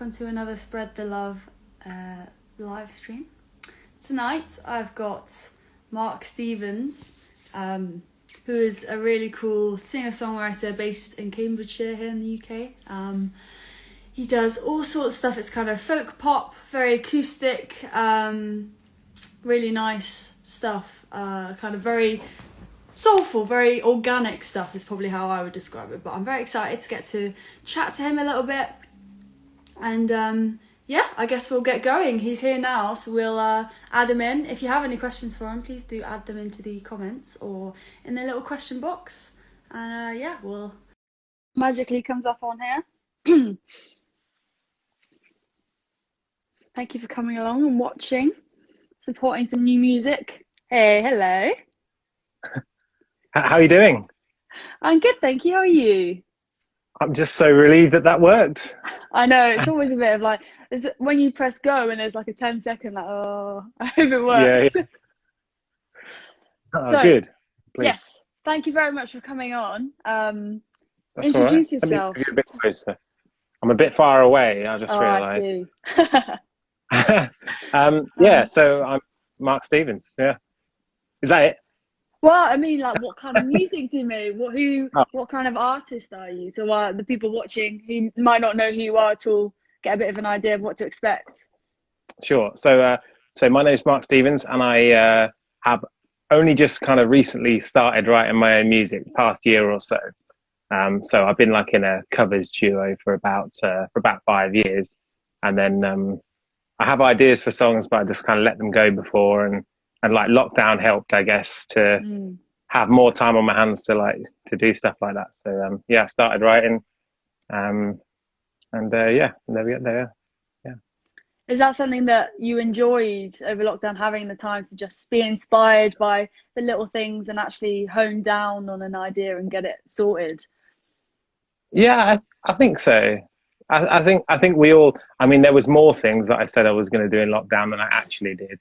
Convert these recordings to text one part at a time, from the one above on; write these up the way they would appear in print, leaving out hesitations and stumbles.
Welcome to another Spread the Love live stream. Tonight I've got Mark Stevens, who is a really cool singer-songwriter based in Cambridgeshire here in the UK. He does all sorts of stuff. It's kind of folk pop, very acoustic, really nice stuff, kind of very soulful, very organic stuff is probably how I would describe it. But I'm very excited to get to chat to him a little bit. And yeah, I guess we'll get going. He's here now, so we'll add him in. If you have any questions for him, please do add them into the comments or in the little question box. And yeah, we'll magically comes up on here. Thank you for coming along and watching, supporting some new music. Hey, hello. How are you doing? I'm good, thank you. How are you? I'm just so relieved that worked. I know, it's always a bit of like, when you press go and there's like a 10-second, like, oh, I hope it works. Yeah. Oh, So, good. Please. Yes, thank you very much for coming on. That's Introduce all right. yourself. Let me move you a bit closer. I'm a bit far away, I just realised. I see. Yeah, so I'm Mark Stevens, yeah. Is that it? Well, I mean, like, what kind of music do you make? Oh, What kind of artist are you? So the people watching who might not know who you are at all get a bit of an idea of what to expect. sure. So my name's Mark Stevens, and I have only just kind of recently started writing my own music, the past year or so. So I've been like in a covers duo for about 5 years, and then I have ideas for songs, but I just kind of let them go before, and like lockdown helped, I guess, to have more time on my hands to do stuff like that. So yeah, I started writing, and yeah, there we go. There, yeah. Is that something that you enjoyed over lockdown, having the time to just be inspired by the little things and actually hone down on an idea and get it sorted? Yeah, I think so. I think we all. I mean, there was more things that I said I was going to do in lockdown than I actually did.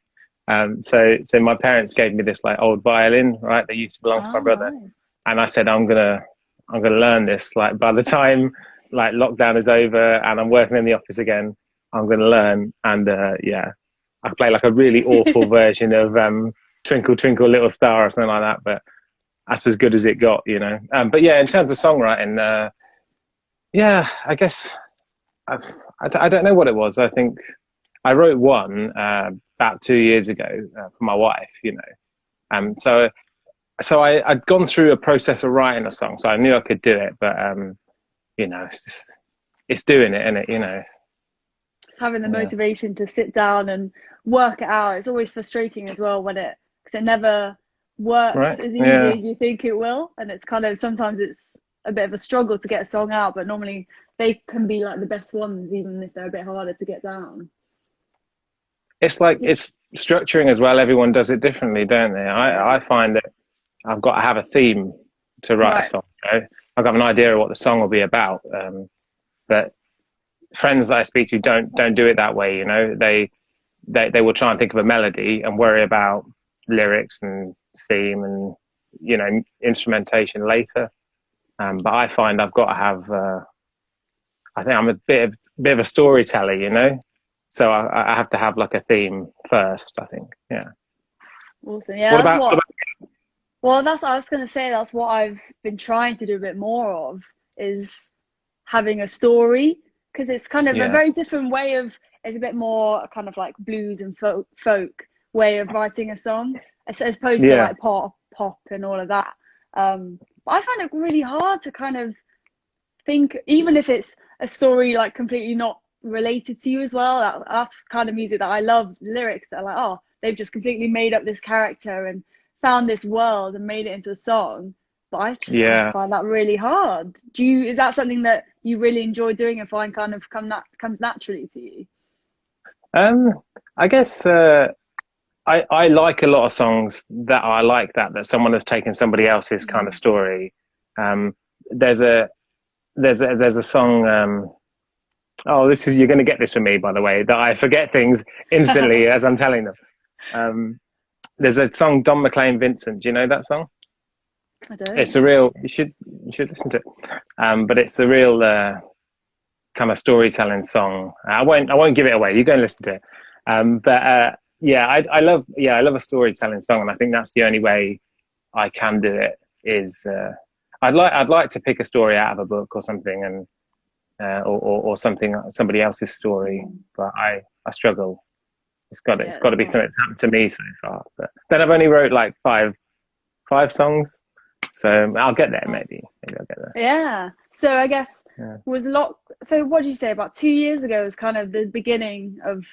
So my parents gave me this like old violin, right? That used to belong to my Oh, brother, nice. and I said I'm gonna learn this. Like by the time like lockdown is over and I'm working in the office again, I'm gonna learn. And yeah, I play like a really awful version of Twinkle Twinkle Little Star or something like that, but that's as good as it got, you know. But yeah, in terms of songwriting, yeah, I guess I don't know what it was. I think I wrote one about 2 years ago for my wife, you know. So I'd gone through a process of writing a song, so I knew I could do it. But you know, it's doing it, isn't it? You know. Having the Yeah. motivation to sit down and work it out. It's always frustrating as well because it never works Right. as easily Yeah. as you think it will. And it's kind of, sometimes it's a bit of a struggle to get a song out, but normally they can be like the best ones, even if they're a bit harder to get down. It's like it's structuring as well. Everyone does it differently, don't they? I find that I've got to have a theme to write a Right. song. You know? I've got an idea of what the song will be about, but friends that I speak to don't do it that way. You know, they will try and think of a melody and worry about lyrics and theme and you know instrumentation later. But I find I've got to have. I think I'm a bit of a storyteller, you know. So I have to have like a theme first. I think. Yeah. Awesome. Yeah, What that's about? What what, about well, that's, I was going to say, that's what I've been trying to do a bit more of, is having a story, because it's kind of a yeah. very different way of, it's a bit more kind of like blues and folk way of writing a song, as opposed to Yeah. like pop and all of that. But I find it really hard to kind of think, even if it's a story like completely not related to you as well. That's kind of music that I love, lyrics that are like, oh, they've just completely made up this character and found this world and made it into a song. But I Yeah. find that really hard. Is that something that you really enjoy doing and find kind of comes naturally to you? Um. I guess. I like a lot of songs that are like that someone has taken somebody else's kind of Mm. story. Um, there's a there's a song. Oh, this is you're going to get this from me, by the way, that I forget things instantly as I'm telling them. Um, there's a song Don McLean Vincent. Do you know that song? I It's don't. a real. You should listen to it. But it's a real. kind of storytelling song. I won't give it away. You go and listen to it. But yeah, I love a storytelling song, and I think that's the only way I can do it. Is I'd like to pick a story out of a book or something, and or somebody else's story, but I struggle. Yeah, It's got it's to be hard. something that's happened to me so far. But then I've only wrote like five songs, so I'll get there maybe. Maybe I'll get there. Yeah. So I guess Yeah. was lock. So what did you say about 2 years ago was kind of the beginning of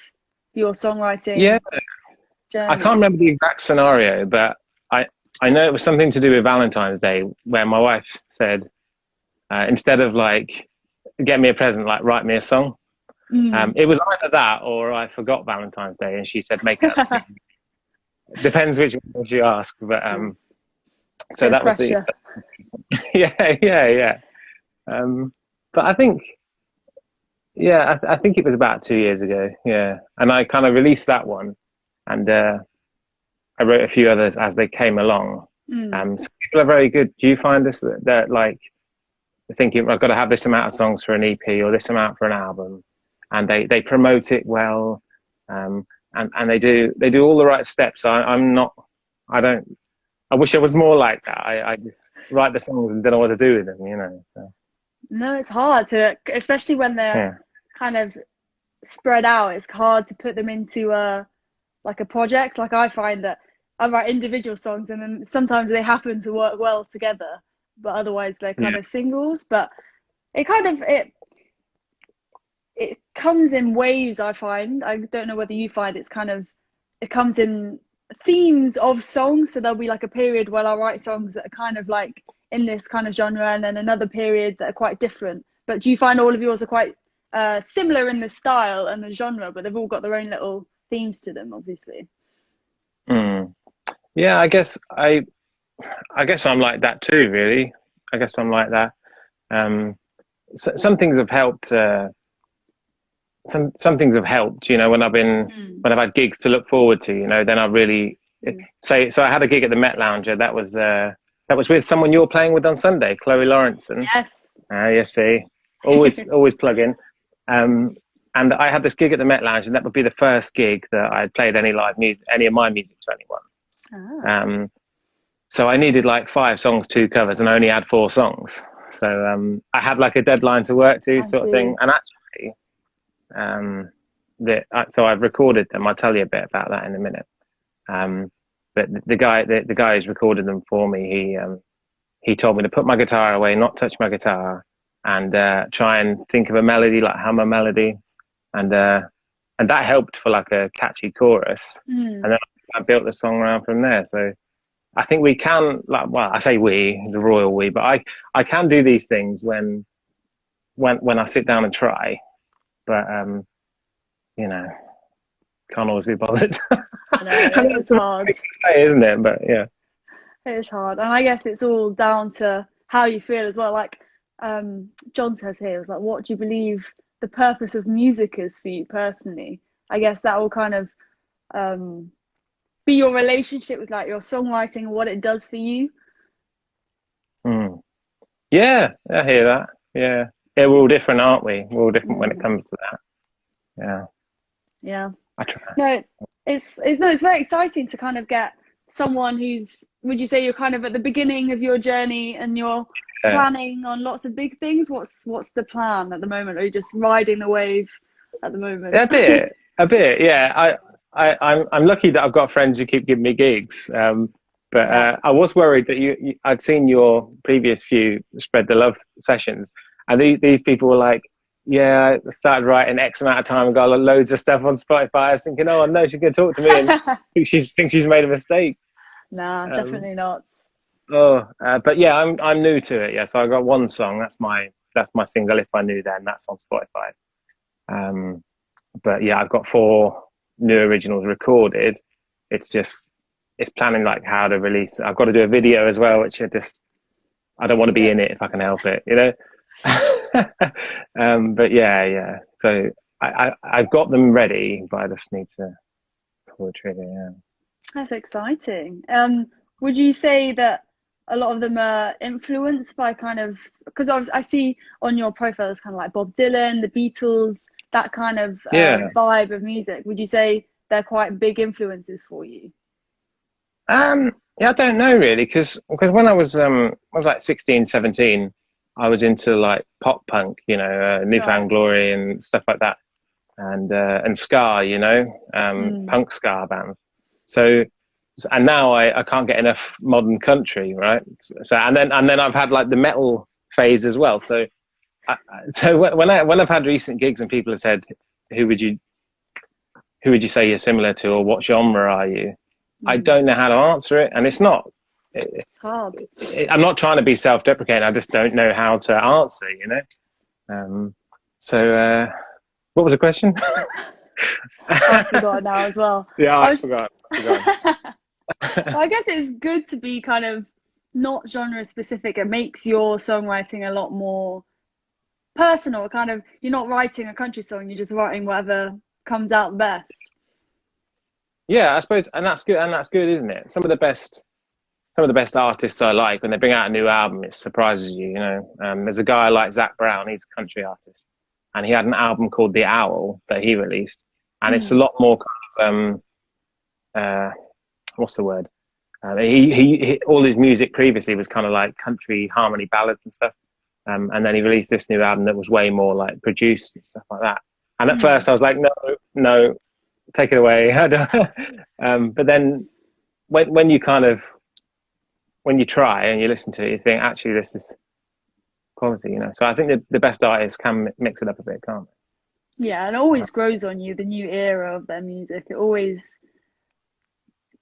your Yeah, songwriting I can't journey? remember the exact scenario, but I I know it was something to do with Valentine's Day, where my wife said instead of like get me a present, like write me a song. Mm. It was either that or I forgot Valentine's Day, and she said make it up to me. Depends which one she asked, but Nice. so Bit of that was the pressure. yeah. Um, but I think yeah, I think it was about 2 years ago. Yeah, and I kind of released that one, and I wrote a few others as they came along. Mm. So people are very good. Do you find this that like thinking I've got to have this amount of songs for an EP or this amount for an album, and they promote it well, and they do all the right steps. I'm not. I don't. I wish I was more like that. I just write the songs and don't know what to do with them. So, No, it's hard to, especially when they're yeah. kind of spread out. It's hard to put them into a like a project. Like I find that I write individual songs and then sometimes they happen to work well together, but otherwise they're kind Yeah. of singles. But it kind of it comes in waves, I find. I don't know whether you find it's kind of it comes in themes of songs. So there'll be like a period where I'll write songs that are kind of like in this kind of genre, and then another period that are quite different. But do you find all of yours are quite similar in the style and the genre, but they've all got their own little themes to them, obviously? Mm. Yeah, I guess I'm like that too, really. I guess I'm like that. Um, some things have helped. Some things have helped. Mm. When I've had gigs to look forward to. Then I really Mm. say. So I had a gig at the Met Lounger. That was with someone you're playing with on Sunday, Chloe Lawrenson. Yes. Yes, see, always plug in. Um, and I had this gig at the Met Lounge, and that would be the first gig that I had played any live music, any of my music to anyone. Ah, So I needed like 5 songs, 2 covers, and I only had 4 songs. So I had like a deadline to work to, I sort of thing. see. And actually, so I've recorded them. I'll tell you a bit about that in a minute. Um, but the guy who's recorded them for me, he told me to put my guitar away, not touch my guitar, and try and think of a melody, like hum a melody, and that helped for like a catchy chorus. And Mm. then I built the song around from there. So I think we can, like, well, I say we, the royal we, but I can do these things when I sit down and try, but you know, can't always be bothered. I know And it's that's the hard. thing to say, isn't it? But yeah. It is hard, and I guess it's all down to how you feel as well. Like John says here, it's like, what do you believe the purpose of music is for you personally? I guess that will kind of um, be your relationship with like your songwriting and what it does for you. Mm. Yeah, I hear that. Yeah. Yeah, we're all different, aren't we? We're all different when it Mm, comes to that. Yeah. yeah. I try. No, it's no, it's very exciting to kind of get someone who's. Would you say you're kind of at the beginning of your journey and you're Yeah. planning on lots of big things? What's the plan at the moment? Are you just riding the wave at the moment? A bit. A bit. Yeah. I'm lucky that I've got friends who keep giving me gigs. But Yeah. I was worried that I'd seen your previous few spread the love sessions, and these people were like, "Yeah, I started writing X amount of time and got loads of stuff on Spotify." I was thinking, "Oh no, she's going to talk to me and think she's made a mistake." Nah, Um, definitely not. but yeah, I'm new to it. Yeah, so I got one song. That's my single. If I knew then, that's on Spotify. Um, but yeah, I've got 4 new originals recorded. It's just it's planning like how to release. I've got to do a video as well, which I don't want to be Yeah. in it if I can help it. But yeah. So I've got them ready, but I just need to pull the trigger. Yeah. That's exciting. Would you say that? a lot of them are influenced by kind of, because I see on your profile it's kind of like Bob Dylan, the Beatles, that kind of Yeah. vibe of music. Would you say they're quite big influences for you? Yeah, I don't know really, because when I was like 16, 17, I was into like pop punk, New Right. Found Glory and stuff like that, and ska, Mm. punk ska bands. So, and now I can't get enough modern country, right? So and then I've had like the metal phase as well. So when I've had recent gigs and people have said, who would you who would you say you're similar to, or what genre are you? I Mm. don't know how to answer it, and it's not. It's hard. I'm not trying to be self-deprecating. I just don't know how to answer. Um, so, what was the question? I've forgotten now as well. Yeah, I I was forgot. I forgot. Well, I guess it's good to be kind of not genre specific. It makes your songwriting a lot more personal. Kind of, you're not writing a country song, you're just writing whatever comes out best. Yeah, I suppose, and that's good, isn't it? Some of the best artists I like when they bring out a new album, it surprises you. There's a guy like Zach Brown. He's a country artist, and he had an album called The Owl that he released, and it's a Mm. lot more kind of what's the word? He all his music previously was kind of like country harmony ballads and stuff. And then he released this new album that was way more like produced and stuff like that. And at Mm. first I was like, no, no, take it away. But then when you kind of when you try and you listen to it, you think actually this is quality. So I think the best artists can mix it up a bit, can't Yeah, and it always grows on you, the new era of their music. It always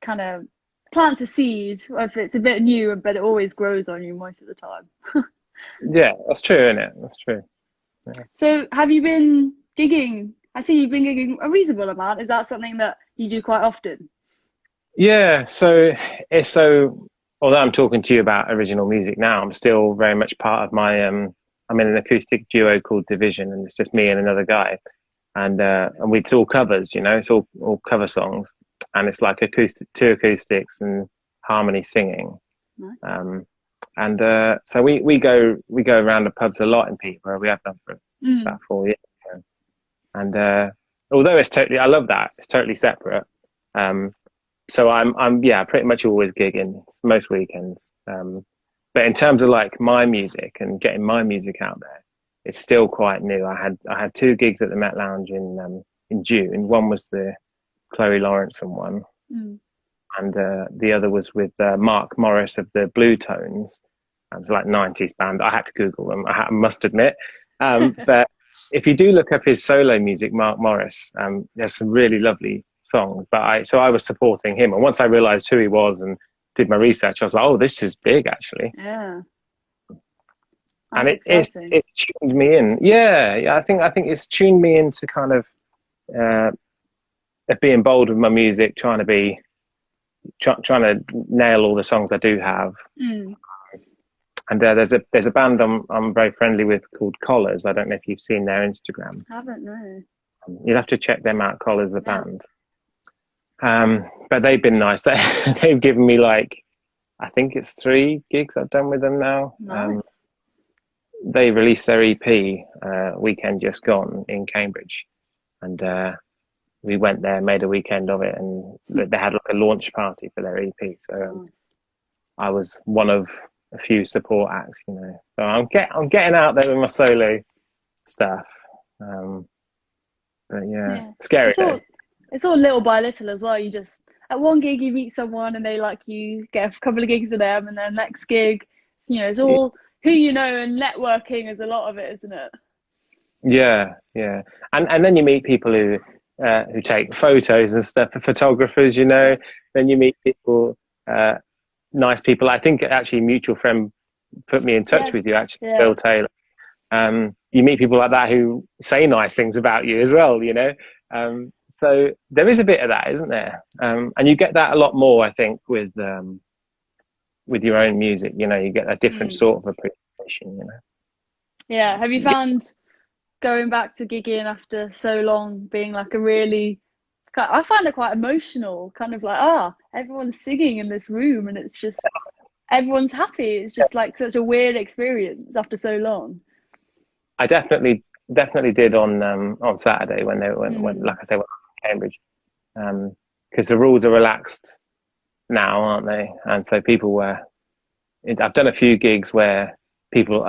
kind of plants a seed, if it's a bit new, but it always grows on you most of the time. they? Yeah, that's true, isn't it? That's true. Yeah. So, have you been gigging? I see you've been gigging a reasonable amount. Is that something that you do quite often? Yeah, so although I'm talking to you about original music now, I'm still very much part of I'm in an acoustic duo called Division, and it's just me and another guy, and it's all covers. It's all cover songs, and it's like two acoustics and harmony singing. Nice. So we go around the pubs a lot in Peterborough. We have done for Mm. about 4 years, and although I love that, it's totally separate. Um, so I'm yeah, pretty much always gigging most weekends. But in terms of like my music and getting my music out there, it's still quite new. I had two gigs at the Met Lounge in June. One was the Chloe Lawrenson one, Mm. and the other was with Mark Morris of the Blue Tones. It was like 90s band. I had to Google them. I must admit, but if you do look up his solo music, Mark Morris, there's some really lovely songs. So I was supporting him, and once I realised who he was and did my research, I was like, oh, this is big actually, Yeah, and that's it it, exciting. it tuned me in. Yeah, yeah, I think it's tuned me into kind of uh, being bold with my music, trying to nail all the songs I do have. Mm. And there's a band I'm very friendly with called Collars. I don't know if you've seen their Instagram. Haven't, no. You'd have to check them out. Collars the Yeah, band. But they've been nice. They've given me like I think it's 3 gigs I've done with them now. nice. They released their EP weekend just gone in Cambridge, and we went there, made a weekend of it, and they had like a launch party for their EP. So Nice. I was one of a few support acts. So I'm getting out there with my solo stuff. Um, but yeah, Yeah, scary it's though. all it's all little by little as well. You just at one gig you meet someone and they like you, get a couple of gigs with them, and then next gig, it's all who you know, and networking is a lot of it, isn't it? Yeah, yeah, and then you meet people who take photos and stuff, photographers. Then you meet people, nice people. I think actually a mutual friend put me in touch Yes, with you, actually, yeah, Bill Taylor. You meet people like that who say nice things about you as well. So there is a bit of that, isn't there? And you get that a lot more, I think, with your own music. You get a different mm. sort of appreciation. Yeah. Have you found going back to gigging after so long being like a really, I find it quite emotional, kind of like, everyone's singing in this room and it's just everyone's happy. It's just like such a weird experience after so long. I definitely did on Saturday when they when Mm. like I say, when I was in Cambridge, because the rules are relaxed now, aren't they? And so people were. I've done a few gigs where people.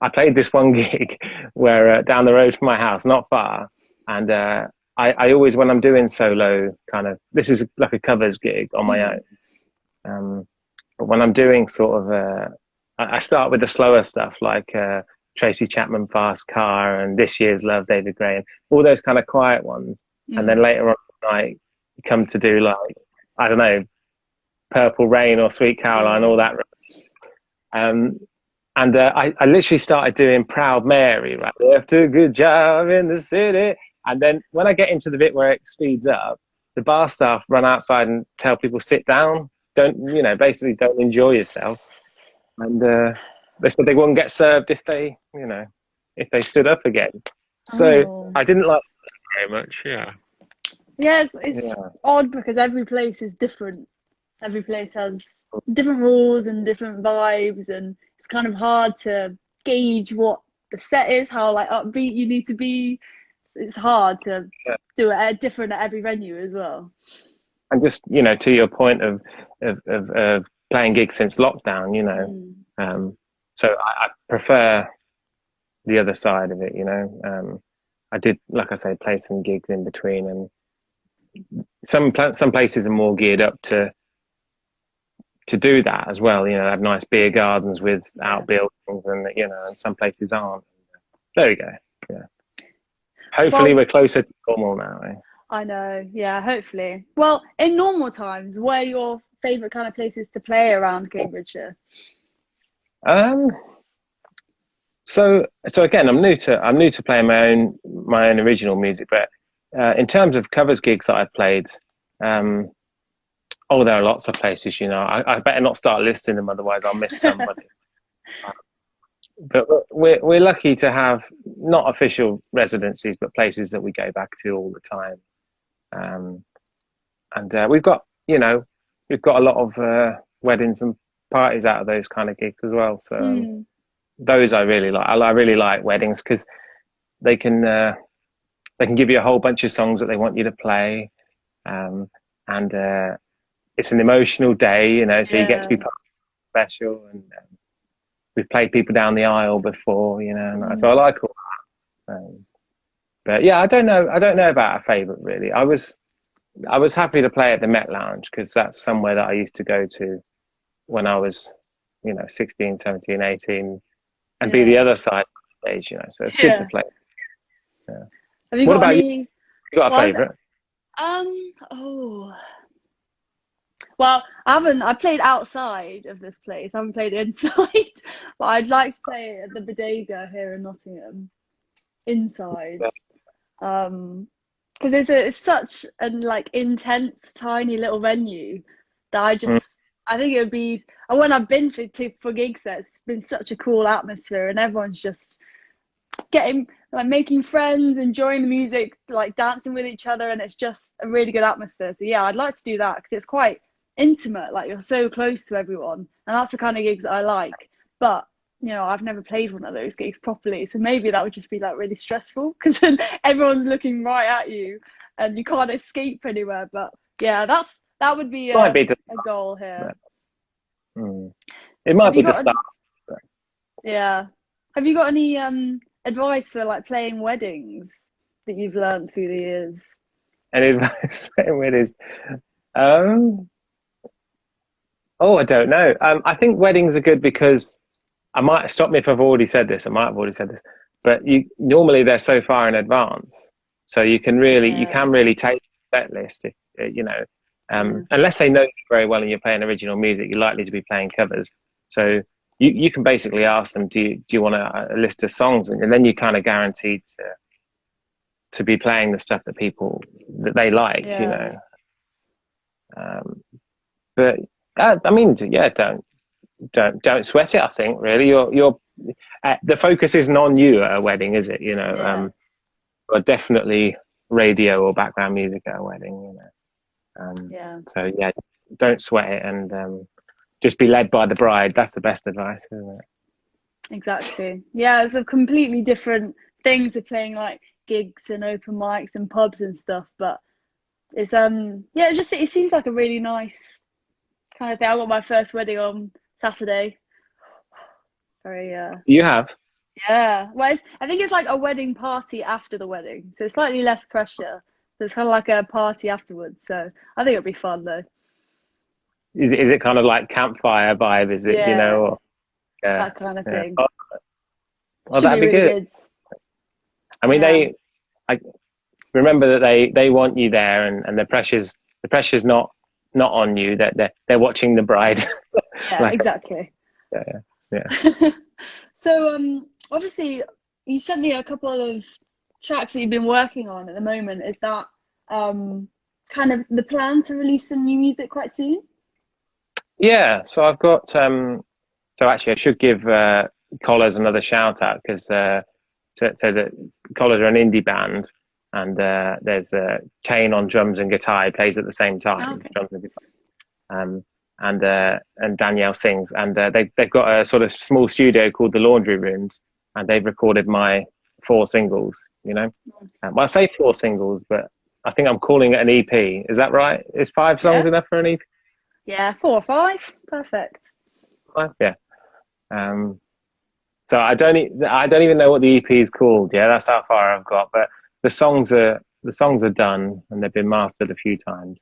I played this one gig where down the road from my house, not far, and I always, when I'm doing solo kind of, this is like a covers gig on my own. Mm. But when I'm doing sort of, I start with the slower stuff like Tracy Chapman, Fast Car, and This Year's Love, David Gray, and all those kind of quiet ones. And then Mm. later on, like, come to do like, I don't know, Purple Rain or Sweet Caroline, all Yeah. that. Um, and I literally started doing Proud Mary, right? Left a good job in the city. And then when I get into the bit where it speeds up, the bar staff run outside and tell people sit down. Don't, basically don't enjoy yourself. And they said they wouldn't get served if they, if they stood up again. So Oh. I didn't like it very much. Yeah. Yeah, it's Yeah. odd because every place is different. Every place has different rules and different vibes, and it's kind of hard to gauge what the set is, how like upbeat you need to be. It's hard to Yeah. do it different at every venue as well. And just, to your point of playing gigs since lockdown, Mm. so I prefer the other side of it, I did, like I say, play some gigs in between, and some places are more geared up to do that as well. Have nice beer gardens with Yeah. outbuildings, and some places aren't. There we go. Yeah. Hopefully, Well, we're closer to normal now. Eh? I know. Yeah, hopefully. Well, in normal times, where are your favourite kind of places to play around Cambridgeshire? Um. So again, I'm new to playing my own original music, but in terms of covers gigs that I've played, um, oh, there are lots of places. I better not start listing them, otherwise I'll miss somebody. But we're lucky to have not official residencies, but places that we go back to all the time. Um, and we've got a lot of weddings and parties out of those kind of gigs as well. So Mm. those I really like. I really like weddings because they can uh, they can give you a whole bunch of songs that they want you to play, um, and it's an emotional day, so you get to Yeah. be part of special, and we've played people down the aisle before, and so I Mm. like all that. But yeah, I don't know about a favourite really. I was happy to play at the Met Lounge because that's somewhere that I used to go to when I was, 16, 17, 18, and be the Yeah. other side of the stage, so it's good to Yeah. play. Yeah. Have you What got about you? any? You got a Well, favourite? oh, well, I haven't. I played outside of this place. I haven't played inside, but I'd like to play at the Bodega here in Nottingham inside. Um, because it's such an like intense, tiny little venue that Mm, I think it would be. And when I've been for gigs there, it's been such a cool atmosphere, and everyone's just getting like making friends, enjoying the music, like dancing with each other, and it's just a really good atmosphere. So yeah, I'd like to do that because it's quite intimate. Like you're so close to everyone, and that's the kind of gigs that I like. But I've never played one of those gigs properly, so maybe that would just be like really stressful because then everyone's looking right at you, and you can't escape anywhere. But yeah, that would be might be the a goal start. here. It Have might you be the got start. yeah? Have you got any advice for like playing weddings that you've learned through the years? And advice with is, um, oh, I don't know. I think weddings are good because I might stop me if I've already said this. I might have already said this, but you normally they're so far in advance, so you can really take a set list if Yeah, unless they know you very well and you're playing original music, you're likely to be playing covers. So you can basically ask them, do you want a list of songs, and then you're kind of guaranteed to be playing the stuff that they like, yeah, Um, but I mean, yeah, don't sweat it. I think really, you're the focus isn't on you at a wedding, is it? yeah, But definitely radio or background music at a wedding. yeah. So yeah, don't sweat it, and just be led by the bride. That's the best advice, isn't it? Exactly. Yeah, it's a completely different thing to playing like gigs and open mics and pubs and stuff. But it's yeah, it seems like a really nice kind of thing. I got my first wedding on Saturday. Very You have? yeah. Well, I think it's like a wedding party after the wedding, so it's slightly less pressure. So it's kind of like a party afterwards. So I think it'll be fun though. Is it kind of like campfire vibe? Is it, Yeah, or yeah, that kind of yeah. thing. Oh, well, Should that'd be be really good. good. I mean, Yeah. I remember that they want you there, and the pressure's not on you. That they're watching the bride. Yeah, Like, exactly. yeah, yeah. So, obviously, you sent me a couple of tracks that you've been working on at the moment. Is that kind of the plan to release some new music quite soon? Yeah, so I've got so actually I should give Collars another shout out because so that Collars are an indie band and there's Kane on drums and guitar. He plays at the same Oh, time, okay. drums and guitar. And Danielle sings, and they've got a sort of small studio called the Laundry Rooms, and they've recorded my 4 singles. Well, I say 4 singles, but I think I'm calling it an EP. Is that right? Is 5 songs Yeah. enough for an EP? Yeah, 4 or 5. Perfect. Yeah. Um, so I don't even know what the EP is called. Yeah, that's how far I've got. But the songs are done and they've been mastered a few times,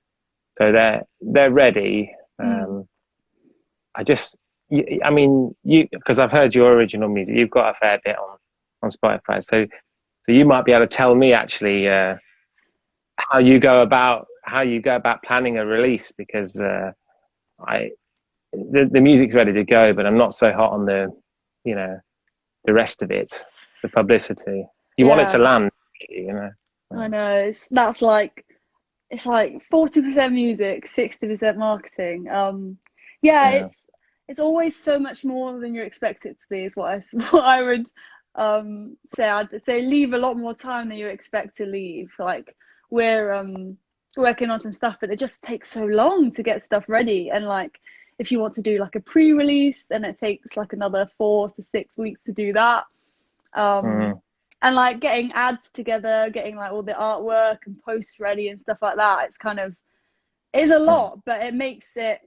so they're ready. Mm. I just, I mean, because I've heard your original music. You've got a fair bit on Spotify, so you might be able to tell me actually how you go about planning a release because I the music's ready to go, but I'm not so hot on the rest of it, the publicity. You want it to Yeah, land, you know. I know. It's like 40% music, 60% marketing. Yeah, Yeah. it's always so much more than you expect it to be, is what what I would say. I'd say leave a lot more time than you expect to leave. Like we're working on some stuff, but it just takes so long to get stuff ready. And like if you want to do like a pre-release, then it takes like another 4 to 6 weeks to do that. Um, Mm. and like getting ads together, getting like all the artwork and posts ready and stuff like that. It is a Mm. lot, but it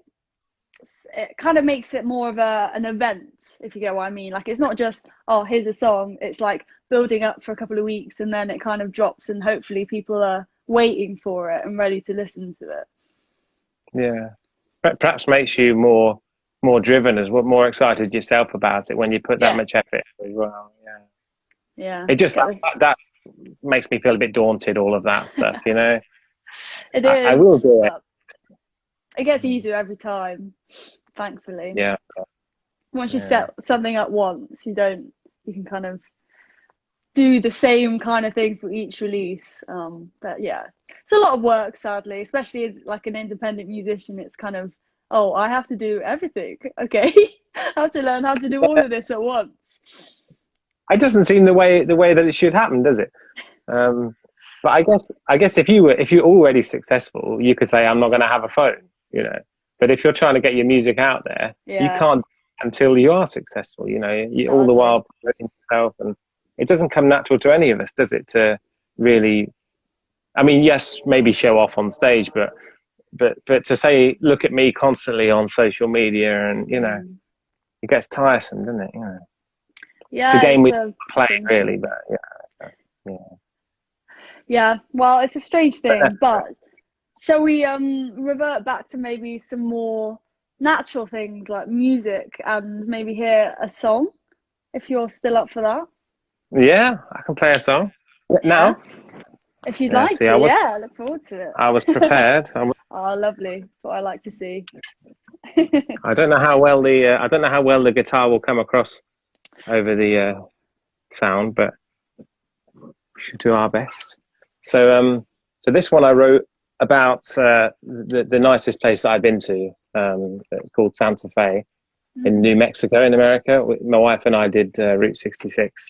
kind of makes it more of an event, if you get what I mean. Like it's not just, oh, here's a song. It's like building up for a couple of weeks and then it kind of drops and hopefully people are waiting for it and ready to listen to it. Yeah. Perhaps makes you more driven as well, more excited yourself about it when you put that Yeah, much effort as well. Yeah. yeah. It just that makes me feel a bit daunted. All of that stuff, you know. It I will is, do it. but it gets easier every time, thankfully. Yeah. Once you Yeah. set something up once, you can kind of do the same kind of thing for each release. But yeah, it's a lot of work, sadly, especially as like an independent musician. It's kind of, oh, I have to do everything. Okay, I have to learn how to do all of this at once. It doesn't seem the way that it should happen, does it? Um, but I guess if you're already successful, you could say I'm not going to have a phone, you know. But if you're trying to get your music out there, you Yeah, can't until you are successful. All the sadly. while promoting yourself, and it doesn't come natural to any of us, does it? To really, I mean, yes, maybe show off on stage, but to say, look at me constantly on social media, and Mm. it gets tiresome, doesn't it? It's a Yeah, game it's we a play strange really, thing. but yeah, so, yeah. Yeah, well, it's a strange thing, but shall we revert back to maybe some more natural things like music and maybe hear a song if you're still up for that? Yeah, I can play a song Yeah, now. if you'd Yeah, like see, to. Yeah, I look forward to I was it. prepared. Oh, lovely. That's what I like to see. I don't know how well the guitar will come across over the sound, but we should do our best. So this one I wrote about the nicest place that I've been to. It's called Santa Fe in New Mm, Mexico in America. My wife and I did Route 66,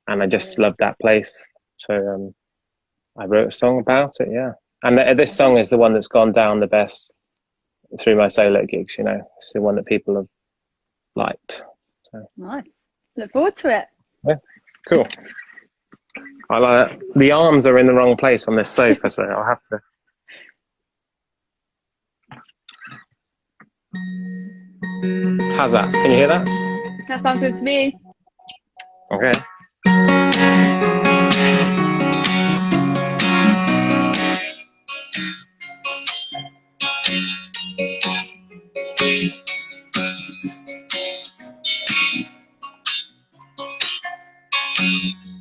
and I just nice. loved that place. So I wrote a song about it. Yeah, and this Lovely. song is the one that's gone down the best through my solo gigs. You know, it's the one that people have liked. So, Nice. Look forward to it. yeah, cool. I like it. The arms are in the wrong place on this sofa, so I'll have to. How's that? Can you hear that? That sounds good to me. Okay.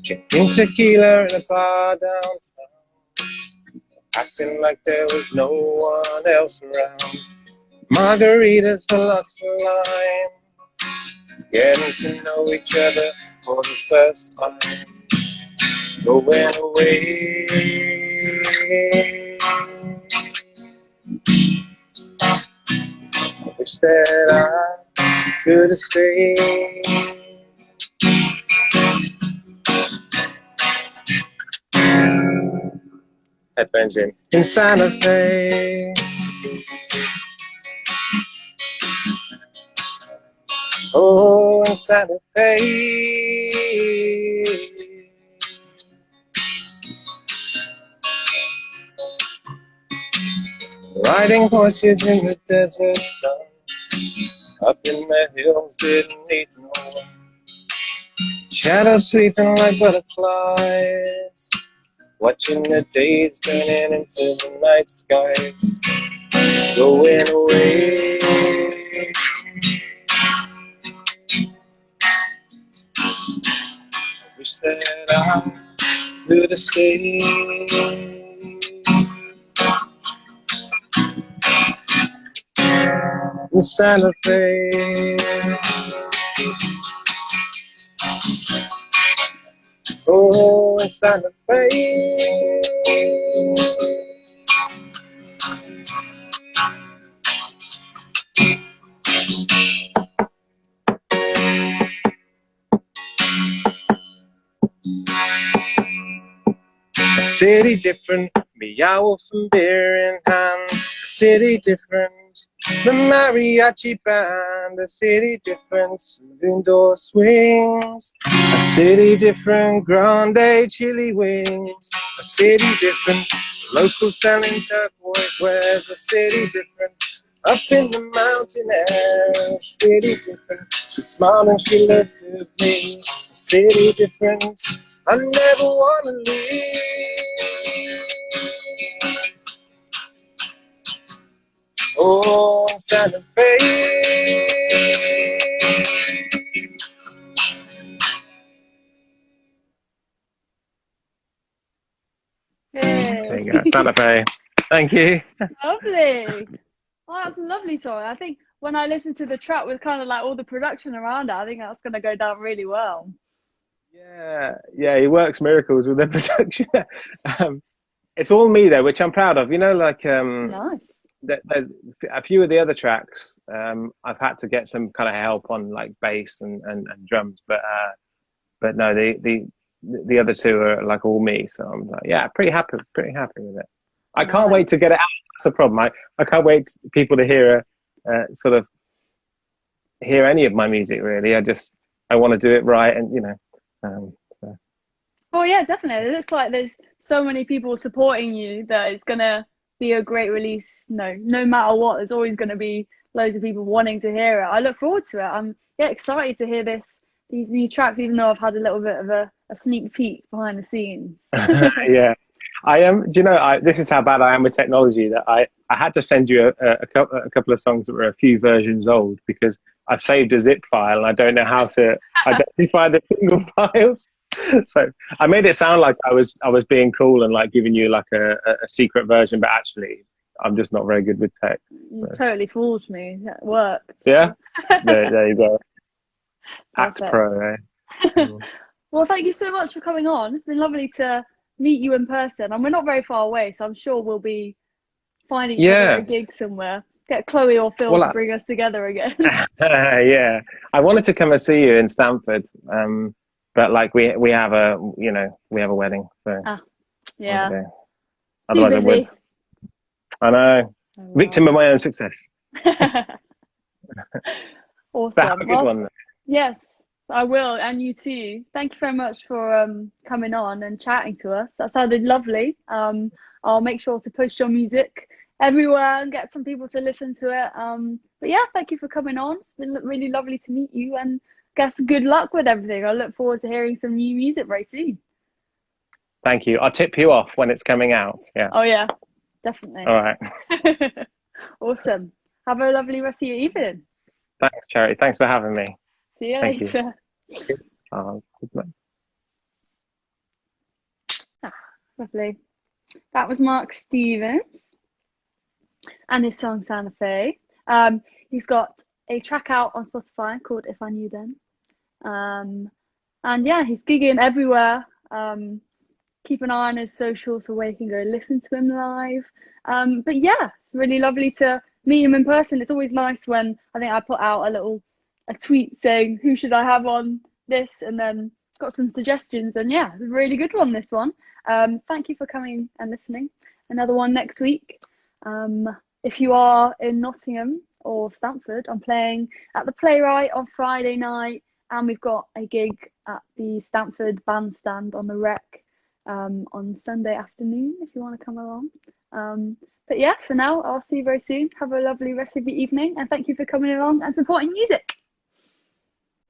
Drinking tequila in a bar downtown, acting like there was no one else around. Margaritas for lots of lime, getting to know each other for the first time. Going away. I wish that I could have stayed. Headphones in Santa Fe. Oh, in Santa Fe. Riding horses in the desert sun, up in the hills didn't need no one. Shadows sweeping like butterflies, watching the days turning into the night skies. Going away. I wish that I could have stayed. In Santa Fe. Oh, in Santa Fe. A city different, meow from beer in hand. A city different, the mariachi band. A city different, saloon door swings. A city different, grande chili wings. A city different, local selling turquoise wares. A city different, up in the mountain air. A city different, she smiled and she looked at me. A city different, I never wanna leave. Oh, Santa Fe. There you go, Santa Fe. Thank you. Lovely. Oh, that's a lovely song. I think when I listen to the track with kind of like all the production around it, I think that's going to go down really well. Yeah, he works miracles with the production. It's all me though, which I'm proud of. You know, like Nice. there's a few of the other tracks. I've had to get some kind of help on, like bass and drums, but no, the other two are like all me. So I'm like, yeah, pretty happy with it. I can't wait to get it out. That's the problem. I can't wait for people to hear sort of hear any of my music. Really, I want to do it right, and you know. So. Oh yeah, definitely. It looks like there's so many people supporting you that it's gonna be a great release. No matter what, there's always gonna be loads of people wanting to hear it. I look forward to it. I'm excited to hear these new tracks, even though I've had a little bit of a sneak peek behind the scenes. Yeah, I am. Do you know? This is how bad I am with technology. That I had to send you a couple of songs that were a few versions old because I've saved a zip file and I don't know how to identify the single files. So I made it sound like I was being cool and like giving you like a secret version, but actually I'm just not very good with tech. You totally fooled me. That worked. Yeah, there you go. Act Perfect. pro, eh? Well, thank you so much for coming on. It's been lovely to meet you in person, and we're not very far away, so I'm sure we'll be finding each other at a gig somewhere. Get Chloe or Phil to bring us together again. Yeah, I wanted to come and see you in Stamford, but like we have a wedding, so yeah. okay. Too Otherwise busy. I would. I know. Oh, Victim of my own success. But have a Awesome. good Well, one. yes, I will, and you too. Thank you very much for coming on and chatting to us. That sounded lovely. I'll make sure to post your music everywhere and get some people to listen to it. But yeah, thank you for coming on. It's been really lovely to meet you, and guess good luck with everything. I look forward to hearing some new music very soon. Thank you. I'll tip you off when it's coming out. Yeah. Oh yeah, definitely. All right. Awesome. Have a lovely rest of your evening. Thanks, Charity. Thanks for having me. See you Thank you. later. Good night. Ah, lovely. That was Mark Stevens and his song Santa Fe. He's got a track out on Spotify called If I Knew Then. And yeah, he's gigging everywhere. Keep an eye on his socials so where you can go listen to him live. But yeah, it's really lovely to meet him in person. It's always nice when I think I put out a tweet saying who should I have on this, and then got some suggestions. And yeah, it's a really good one, this one. Thank you for coming and listening. Another one next week. If you are in Nottingham or Stamford, I'm playing at the Playwright on Friday night, and we've got a gig at the Stamford Bandstand on the Rec on Sunday afternoon if you want to come along. But yeah, for now, I'll see you very soon. Have a lovely rest of your evening, and thank you for coming along and supporting music.